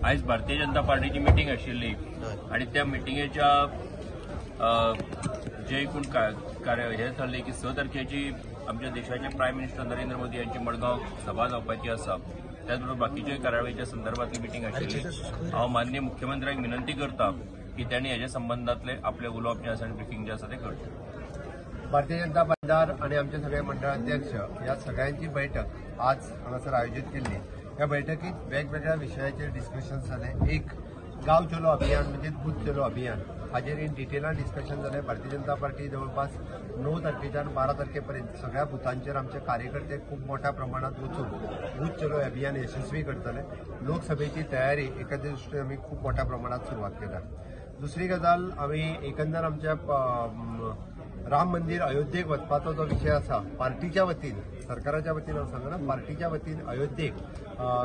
आज भारतीय जनता पार्टीची मिटींग आशिल्ली आणि त्या मिटिंगेच्या जे एकूण कार्य हे जाल्ले की 6 तारखेची आमच्या देशाचे प्रायम मिनिस्टर नरेंद्र मोदी यांची मडगांव सभा जावपाची आसा। त्याचबरोबर बाकीच्या कार्यावळीच्या संदर्भातली मिटींग आशिल्ली। हांव माननीय मुख्यमंत्र्यांक विनंती करता की त्यांनी ह्याच्या संबंधातले आपले उलोवप जे आसा आनी ब्रिफींग जे आसा ते करचें। भारतीय जनता पार्टीदार आणि आमचे सगळे मंडळाध्यक्ष या सगळ्यांची बैठक आज हांगासर आयोजित केली। या बैठकीत वेगवेगळ्या विषयाचेर डिस्कशन जालें। एक गांव चलो अभियान म्हणजे बूथ चलो अभियान हाजेर इन डिटेलान डिस्कशन जालें। भारतीय जनता पार्टी जवळपास 9 तारखेच्यान 12 तारखेपर्यंत सगळ्या बुथांचेर आमचे कार्यकर्ते खूप मोठ्या प्रमाणात वचून बूथ चलो अभियान यशस्वी करतले। लोकसभेची तयारी एका दृश्टीन आमी खूप मोठ्या प्रमाणात सुरवात केल्या। दुसरी गजाल आमी एकंदर आमच्या राम मंदिर अयोध्येक वचपाचो जो विषय आसा पार्टीच्या वतीन सरकाराच्या वतीन हांव सांगना पार्टीच्या वतीन अयोध्येक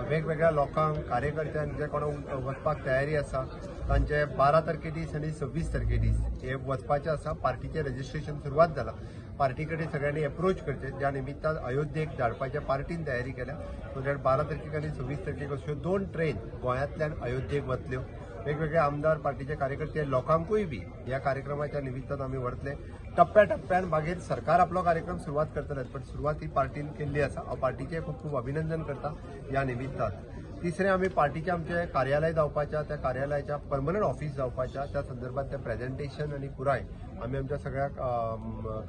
वेगवेगळ्या लोकांक कार्यकर्त्यांक जे कोणाक वचपाक तयारी आसा तांचे 12 तारखे दीस आणि 26 तारखे दीस हे वचपाचे आसा। पार्टीचे रजिस्ट्रेशन सुरवात जाला। पार्टी कडेन सगळ्यांनी अप्रोच करचे ज्या निमित्तान अयोध्येक धाडपाच्या पार्टीन तयारी केल्या। सो दॅट 12 तारखेक आणि 26 तारखेक अश्यो 2 ट्रेन गोंयांतल्यान अयोध्येक वतल्यो। वेगवेगळे आमदार पार्टीचे कार्यकर्ते लोकांकूय बी या कार्यक्रमाच्या निमित्तान आमी व्हरतले। टप्प्याटप्प्यान मागीर सरकार आपलो कार्यक्रम सुरवात करतले पण सुरवात ही पार्टीन केल्ली आसा। हांव पार्टीचे खूप खूप अभिनंदन करता या निमित्तान। तिसरे आमी पार्टीचे आमचे कार्यालय जावपाच्या त्या कार्यालयाच्या परमनंट ऑफिस जावपाच्या त्या संदर्भात ते प्रेझेंटेशन आणि पुराय आमी आमच्या सगळ्या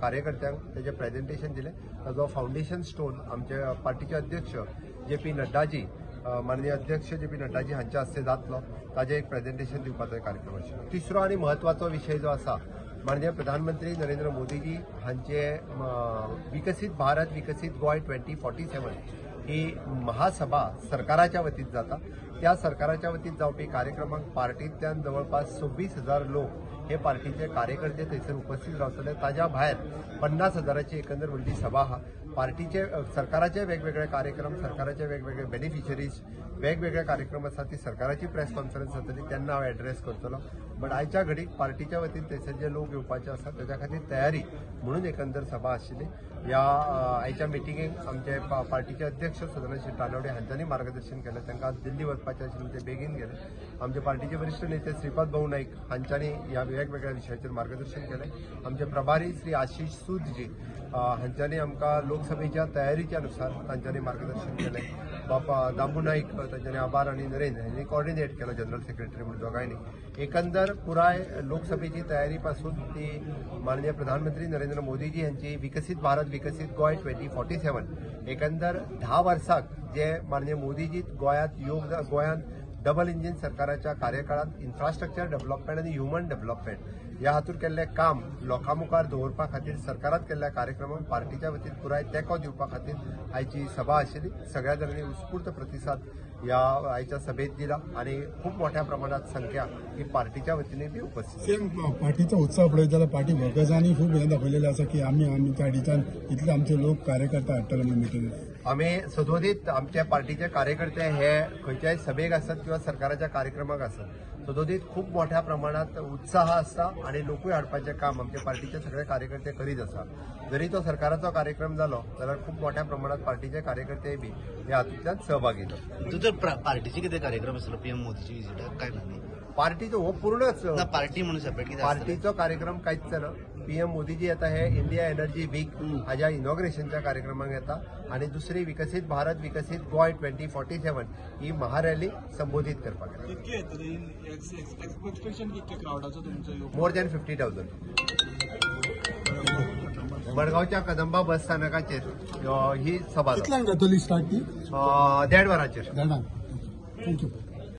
कार्यकर्त्यांक तेजे प्रेझेंटेशन दिले। ताजो फाउंडेशन स्टोन आमचे पार्टीचे अध्यक्ष JP नड्डाजी माननीय अध्यक्ष JP नड्डाजी हांच्या हस्ते जातलो। ताजे एक प्रेझेंटेशन दिवपाचो कार्यक्रम आशिल्लो। तिसरो आनी महत्वाचो विषय जो आसा माननीय प्रधानमंत्री नरेंद्र मोदीजी हांचे विकसित भारत विकसित गोय 2047 ही महासभा सरकाराच्या वतीन जाता। त्या सरकाराच्या वतीन जावपी कार्यक्रमाक पार्टींतल्यान जवळपास 26,000 लोक हे पार्टीचे कार्यकर्ते थंयसर उपस्थित रावतले। ताज्या भायर 50,000ची एकंदर व्हडली सभा आहा। पार्टीचे सरकाराचे वेगवेगळे कार्यक्रम सरकाराचे वेगवेगळे बेनिफिशरीज वेगवेगळे कार्यक्रम आसा ती सरकाराची प्रेस कॉन्फरन्स जातली तेन्ना हांव एड्रेस करतलो। बट आयच्या घडीक पार्टीच्या वतीन थंयसर जे लोक येवपाचे आसा ताच्या खातीर तयारी म्हणून एकंदर सभा आशिल्ली। या आयच्या मिटिंगेक आमचे पार्टीचे अध्यक्ष सदानंद तानवडे हांच्यांनी मार्गदर्शन केलें। तांकां दिल्ली वचपाचें आशिल्लें ते बेगीन गेले। आमचे पार्टीचे वरिष्ठ नेते श्रीपाद भाऊ नाईक हांच्यांनी ह्या वेगवेगळ्या विशयाचेर मार्गदर्शन केलें। आमचे प्रभारी श्री आशिष सूदजी हांच्यांनी आमकां लोकसभेच्या तयारीच्या अनुसार तांच्यांनी मार्गदर्शन केलें। बापा दामू नाईक तांच्यांनी आभार आणि नरेंद्र हांणी कॉर्डिनेट केलो जनरल सेक्रेटरी म्हणून दोगांयनी। एकंदर पुराय लोकसभेची तयारी पासून ती माननीय प्रधानमंत्री नरेंद्र मोदीजी यांची विकसित भारत विकसित गोय 2047 एकंदर 10 वर्साक जे माननीय मोदीजी गोंयांत डबल इंजिन सरकाराच्या कार्यकाळात इन्फ्रास्ट्रक्चर डेव्हलपमेंट आणि ह्युमन डेव्हलपमेंट या हातूंत केल्लें काम लोकां मुखार दवरपा खातीर सरकारात केल्ल्या कार्यक्रमाक पार्टीच्या वतीन पुराय तेंको दिवपा खातीर आयची सभा आशिल्ली। सगळ्या जाणांनी उत्स्फूर्त प्रतिसाद या आयच्या सभेत दिला आणि खूप मोठ्या प्रमाणात संख्या ही पार्टीच्या वतीने बी उपस्थित। पार्टीचा उत्साह पळयत जाल्यार पार्टी वर्कर्सांनी खूप हे दाखयलेलें आसा की आमी त्या दिसान इतले आमचे लोक कार्यकर्ते हाडटले म्हणून मिटींग। आमी सदोदीत आमच्या पार्टीचे कार्यकर्ते हे खंयच्याय सभेक आसत किंवा सरकाराच्या कार्यक्रमाक आसत सदोदीत खूप मोठ्या प्रमाणात उत्साह आसता आणि लोकूय हाडपाचें काम आमचे पार्टीचे सगळे कार्यकर्ते करीत आसा। जरी तो सरकाराचो कार्यक्रम जालो जाल्यार खूप मोठ्या प्रमाणात पार्टीचे कार्यकर्ते बी ह्या हातूंतल्यान सहभागी जातात। पार्टीचे कितें कार्यक्रम आसलो PM मोदीची विजिटाक काय नाही? पार्टीचो हो पूर्णच पार्टी म्हणून सेपरेट पार्टीचो कार्यक्रम कांयच ना। PM मोदीजी येता हे इंडिया एनर्जी वीक हाज्या इनॉग्रेशनच्या कार्यक्रमाक येता आणि दुसरी विकसित भारत विकसित गोय 2047 ही महारॅली संबोधित करपाक येता। मोर दॅन 50,000 मडगांवच्या कदंबा बस स्थानकाचेर ही सभा कितल्यांक जातली स्टार्ट ती? 1.5 वरांचेर। थँक्यू।